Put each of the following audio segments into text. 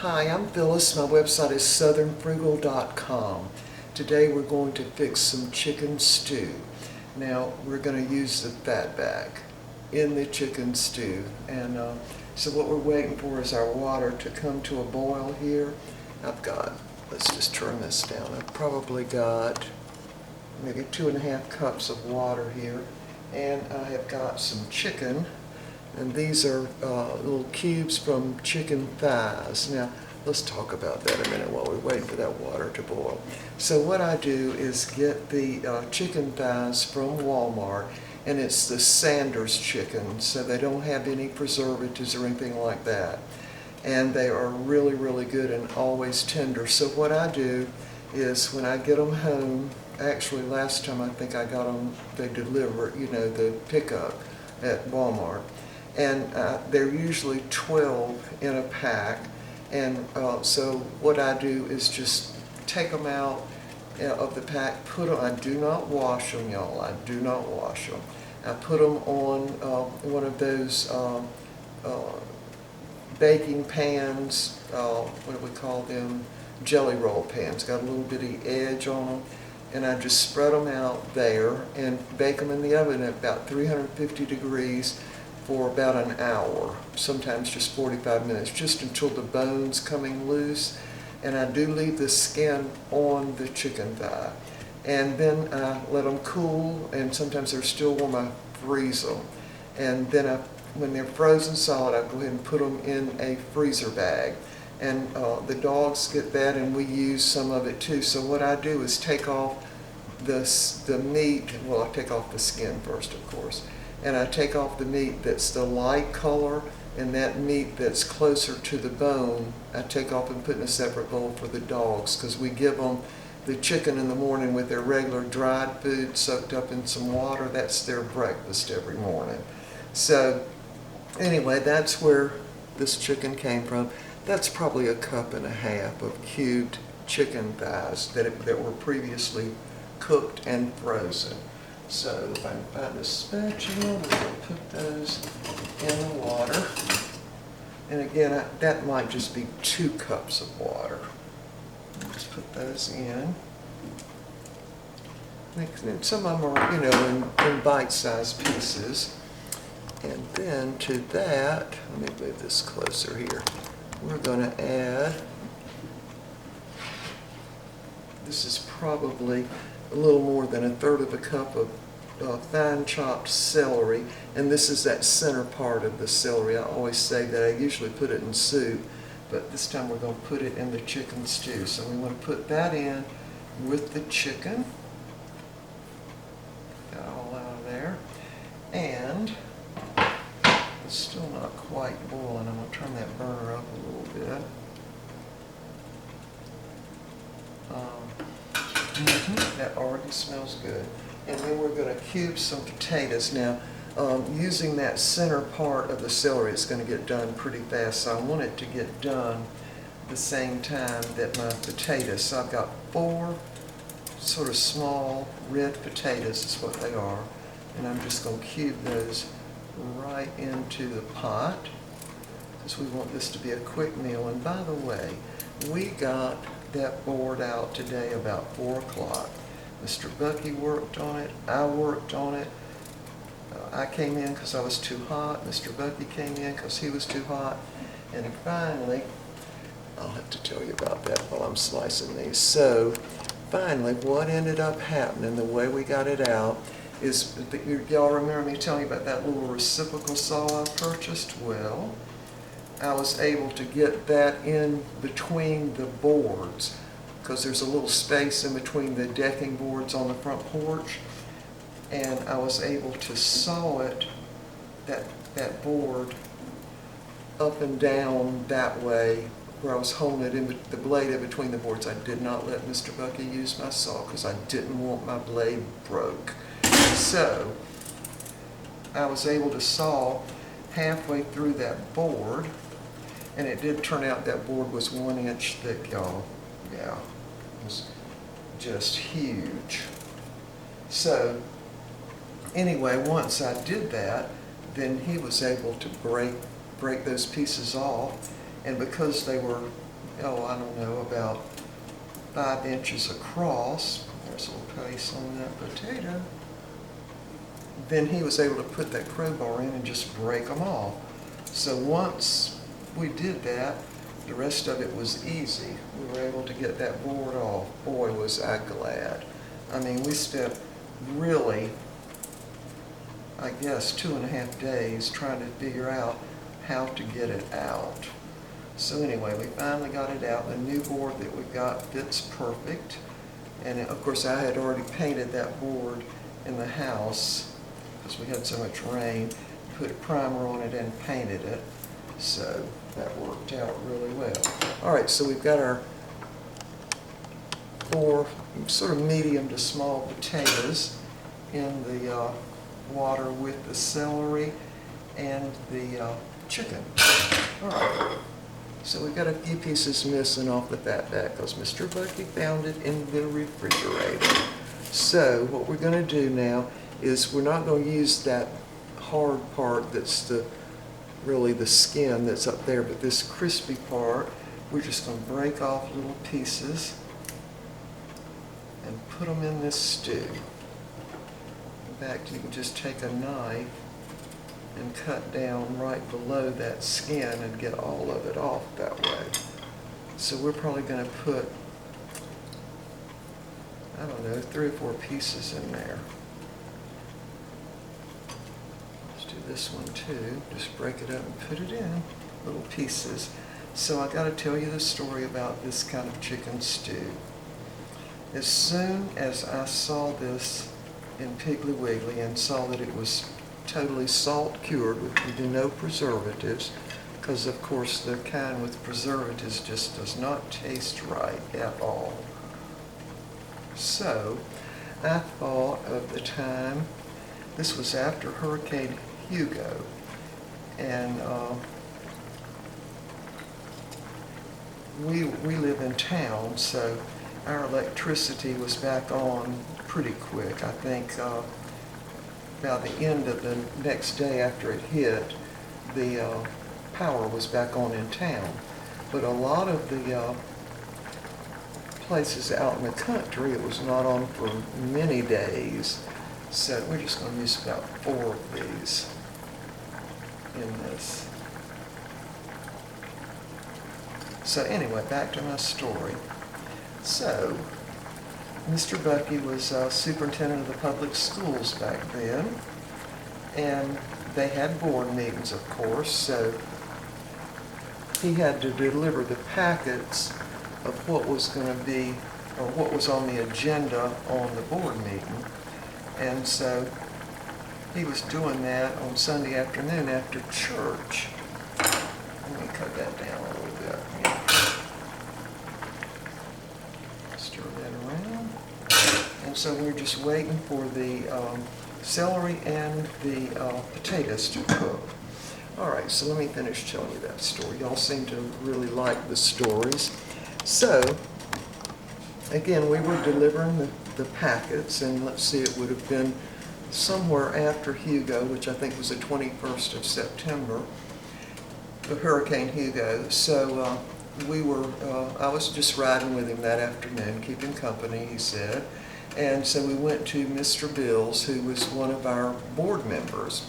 Hi, I'm Phyllis. My website is southernfrugal.com. Today we're going to fix some chicken stew. Now we're going to use the Fatback in the chicken stew. And so what we're waiting for is our water to come to a boil here. Let's just turn this down. I've probably got maybe 2.5 cups of water here. And I have got some chicken. And these are little cubes from chicken thighs. Now, let's talk about that a minute while we're waiting for that water to boil. So what I do is get the chicken thighs from Walmart, and it's the Sanders chicken, so they don't have any preservatives or anything like that. And they are really, really good and always tender. So what I do is when I get them home, actually last time I think I got them, they deliver, the pickup at Walmart. And they're usually 12 in a pack, and so what I do is just take them out of the pack, I do not wash them, y'all, I do not wash them. I put them on one of those baking pans, what do we call them, jelly roll pans, got a little bitty edge on them, and I just spread them out there and bake them in the oven at about 350 degrees for about an hour, sometimes just 45 minutes, just until the bone's coming loose. And I do leave the skin on the chicken thigh. And then I let them cool, and sometimes they're still warm, I freeze them. And then when they're frozen solid, I go ahead and put them in a freezer bag. And the dogs get that, and we use some of it too. So what I do is take off the meat, well, I take off the skin first, of course. And I take off the meat that's the light color, and that meat that's closer to the bone, I take off and put in a separate bowl for the dogs, because we give them the chicken in the morning with their regular dried food soaked up in some water. That's their breakfast every morning. So anyway, that's where this chicken came from. That's probably 1.5 cups of cubed chicken thighs that were previously cooked and frozen. So if I can find a spatula, we're going to put those in the water. And again, that might just be 2 cups of water. Just put those in. And some of them are, in bite-sized pieces. And then to that, let me move this closer here. We're going to add, this is probably a little more than 1/3 cup of fine chopped celery, and this is that center part of the celery. I always say that. I usually put it in soup, but this time we're going to put it in the chicken stew. So we want to put that in with the chicken. Got all out of there. And it's still not quite boiling. I'm going to turn that burner up a little bit. That already smells good. And then we're going to cube some potatoes. Now, using that center part of the celery, it's going to get done pretty fast, so I want it to get done the same time that my potatoes. So I've got 4 sort of small red potatoes is what they are, and I'm just going to cube those right into the pot, because we want this to be a quick meal. And by the way, we got that board out today about 4 o'clock. Mr. Bucky worked on it, I worked on it. I came in because I was too hot. Mr. Bucky came in because he was too hot. And finally, I'll have to tell you about that while I'm slicing these. So finally, what ended up happening, the way we got it out, is, y'all remember me telling you about that little reciprocal saw I purchased? Well, I was able to get that in between the boards, because there's a little space in between the decking boards on the front porch, and I was able to saw it, that board, up and down that way, where I was holding it in the blade in between the boards. I did not let Mr. Bucky use my saw because I didn't want my blade broke. So I was able to saw halfway through that board, and it did turn out that board was 1 inch thick, y'all. Yeah, it was just huge. So anyway, once I did that, then he was able to break those pieces off, and because they were oh, I don't know, about 5 inches across. There's a little paste on that potato. Then he was able to put that crowbar in and just break them off. So once we did that, the rest of it was easy. We were able to get that board off. Boy, was I glad. I mean, we spent really, I guess, 2.5 days trying to figure out how to get it out. So anyway, we finally got it out. The new board that we got fits perfect. And of course, I had already painted that board in the house because we had so much rain. Put a primer on it and painted it. So that worked out really well. All right, so we've got our 4 sort of medium to small potatoes in the water with the celery and the chicken. All right, so we've got a few pieces missing off the Fatback because Mr. Bucky found it in the refrigerator. So what we're going to do now is we're not going to use that hard part that's really the skin that's up there, but this crispy part, we're just going to break off little pieces and put them in this stew. In fact, you can just take a knife and cut down right below that skin and get all of it off that way. So we're probably going to put, I don't know, 3 or 4 pieces in there. Do this one too, just break it up and put it in little pieces. So I got to tell you the story about this kind of chicken stew. As soon as I saw this in Piggly Wiggly and saw that it was totally salt cured with no preservatives, because of course the kind with preservatives just does not taste right at all. So I thought of the time, this was after Hurricane Hugo, and we live in town, so our electricity was back on pretty quick. I think about the end of the next day after it hit, the power was back on in town. But a lot of the places out in the country, it was not on for many days. So we're just going to use about 4 of these in this. So anyway, back to my story. So, Mr. Bucky was superintendent of the public schools back then, and they had board meetings, of course, so he had to deliver the packets of what was going to be, or what was on the agenda on the board meeting. And so he was doing that on Sunday afternoon after church. Let me cut that down a little bit. Yeah. Stir that around. And so we're just waiting for the celery and the potatoes to cook. All right, so let me finish telling you that story. Y'all seem to really like the stories. So, again, we were delivering the packets, and let's see, it would have been somewhere after Hugo, which I think was the 21st of September, the Hurricane Hugo. So I was just riding with him that afternoon, keeping company, he said. And so we went to Mr. Bill's, who was one of our board members.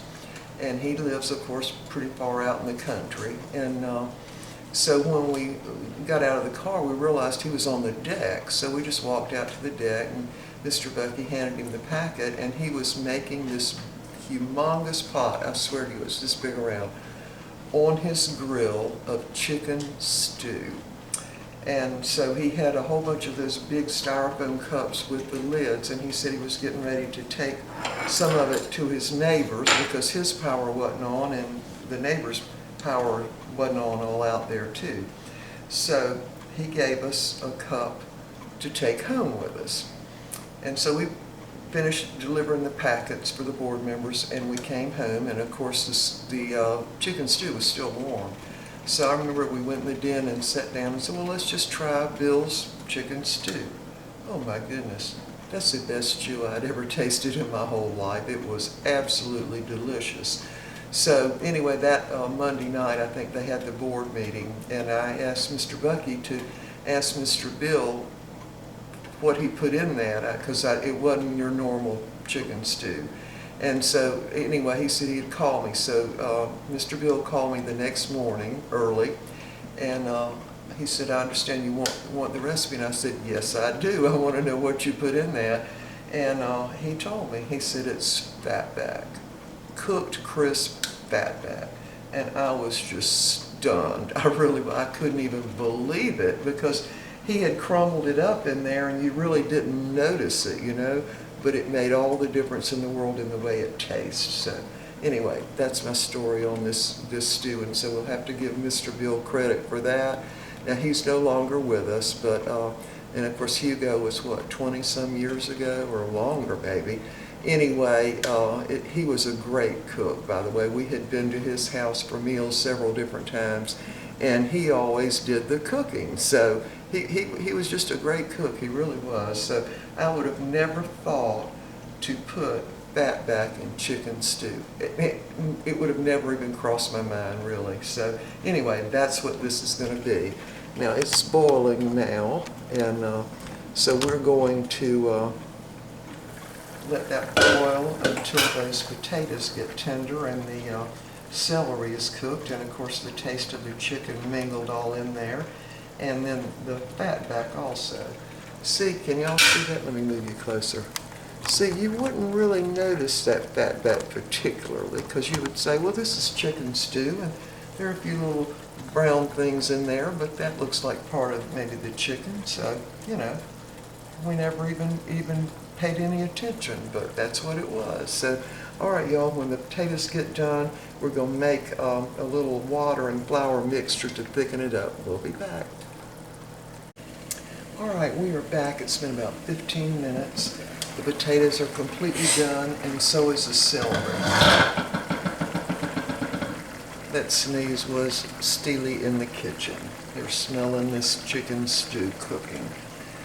And he lives, of course, pretty far out in the country. And so when we got out of the car, we realized he was on the deck. So we just walked out to the deck, and Mr. Bucky handed him the packet, and he was making this humongous pot, I swear to you, it was this big around, on his grill of chicken stew. And so he had a whole bunch of those big styrofoam cups with the lids, and he said he was getting ready to take some of it to his neighbors because his power wasn't on and the neighbor's power wasn't on all out there too. So he gave us a cup to take home with us. And so we finished delivering the packets for the board members, and we came home, and of course the chicken stew was still warm. So I remember we went in the den and sat down and said, well, let's just try Bill's chicken stew. Oh my goodness, that's the best stew I'd ever tasted in my whole life. It was absolutely delicious. So anyway, that Monday night, I think they had the board meeting, and I asked Mr. Bucky to ask Mr. Bill what he put in that, because it wasn't your normal chicken stew. And so anyway, he said he'd call me. So Mr. Bill called me the next morning early, and he said, I understand you want the recipe. And I said, yes, I do. I want to know what you put in that. And he told me, he said, it's Fatback, cooked crisp Fatback. And I was just stunned. I couldn't even believe it, because he had crumbled it up in there and you really didn't notice it, you know, but it made all the difference in the world in the way it tastes. So anyway, that's my story on this stew, and so we'll have to give Mr. Bill credit for that. Now, he's no longer with us, but, and of course Hugo was what, 20-some years ago or longer maybe. Anyway, he was a great cook, by the way. We had been to his house for meals several different times, and he always did the cooking. So he was just a great cook, he really was. So I would have never thought to put Fatback in chicken stew. It would have never even crossed my mind, really. So anyway, that's what this is going to be. Now, it's boiling now, and so we're going to let that boil until those potatoes get tender and the celery is cooked, and of course the taste of the chicken mingled all in there, and then the Fatback also. See, can y'all see that? Let me move you closer. See, you wouldn't really notice that Fatback particularly, because you would say, well, this is chicken stew, and there are a few little brown things in there, but that looks like part of maybe the chicken, so, you know, we never even paid any attention, but that's what it was. So, all right, y'all, when the potatoes get done, we're going to make a little water and flour mixture to thicken it up. We'll be back. All right, we are back. It's been about 15 minutes. The potatoes are completely done, and so is the celery. That sneeze was Steely in the kitchen. They're smelling this chicken stew cooking.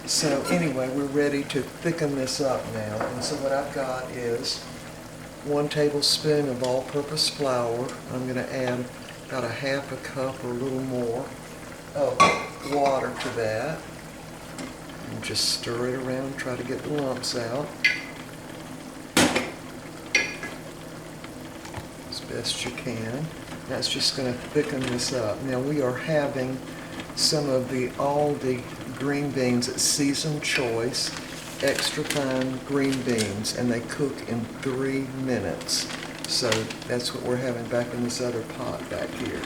So anyway, we're ready to thicken this up now. And so what I've got is 1 tablespoon of all-purpose flour. I'm going to add about a half a cup or a little more of water to that. And just stir it around, try to get the lumps out as best you can. That's just going to thicken this up. Now we are having some of the Aldi green beans at Seasoned Choice, extra fine green beans, and they cook in 3 minutes. So that's what we're having back in this other pot back here.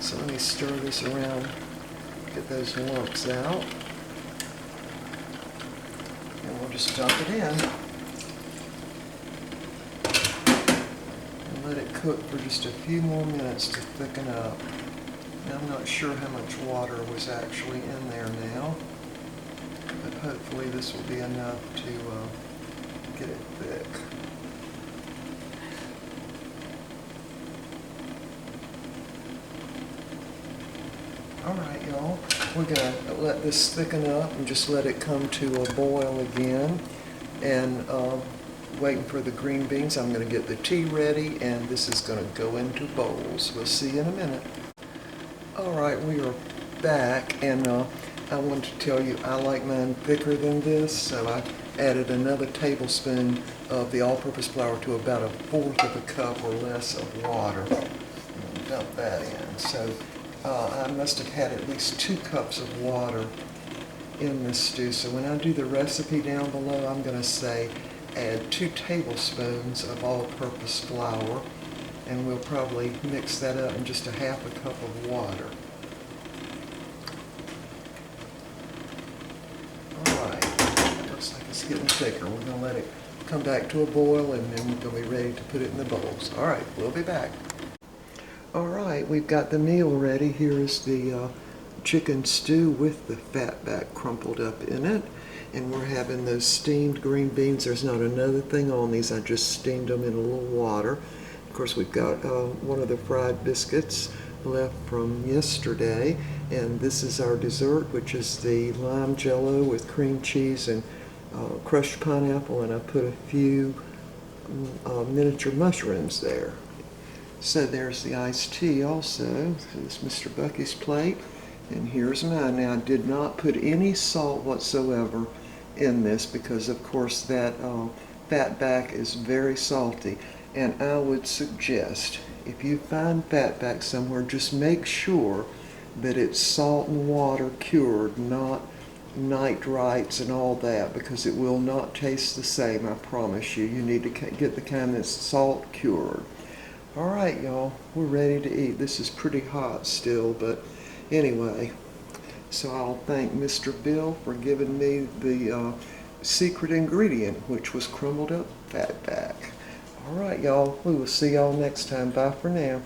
So let me stir this around, get those lumps out, and we'll just dump it in and let it cook for just a few more minutes to thicken up. Now, I'm not sure how much water was actually in there now, but hopefully this will be enough to get it thick. All right, y'all, we're going to let this thicken up and just let it come to a boil again. And waiting for the green beans, I'm going to get the tea ready, and this is going to go into bowls. We'll see you in a minute. All right, we are back, and I wanted to tell you I like mine thicker than this, so I added another tablespoon of the all-purpose flour to about 1/4 of a cup or less of water. And dump that in. So I must have had at least 2 cups of water in this stew. So when I do the recipe down below, I'm going to say add 2 tablespoons of all-purpose flour, and we'll probably mix that up in just 1/2 a cup of water. All right, looks like it's getting thicker. We're going to let it come back to a boil, and then we're going to be ready to put it in the bowls. All right, we'll be back. All right, we've got the meal ready. Here is the chicken stew with the Fatback crumpled up in it. And we're having those steamed green beans. There's not another thing on these. I just steamed them in a little water. Of course, we've got one of the fried biscuits left from yesterday. And this is our dessert, which is the lime jello with cream cheese and crushed pineapple. And I put a few miniature mushrooms there. So there's the iced tea also. So this is Mr. Bucky's plate. And here's mine. Now I did not put any salt whatsoever in this because of course that Fatback is very salty. And I would suggest if you find Fatback somewhere, just make sure that it's salt and water cured, not nitrites and all that, because it will not taste the same, I promise you. You need to get the kind that's salt cured. All right, y'all, we're ready to eat. This is pretty hot still, but anyway, so I'll thank Mr. Bill for giving me the secret ingredient, which was crumbled up Fatback. All right, y'all, we will see y'all next time. Bye for now.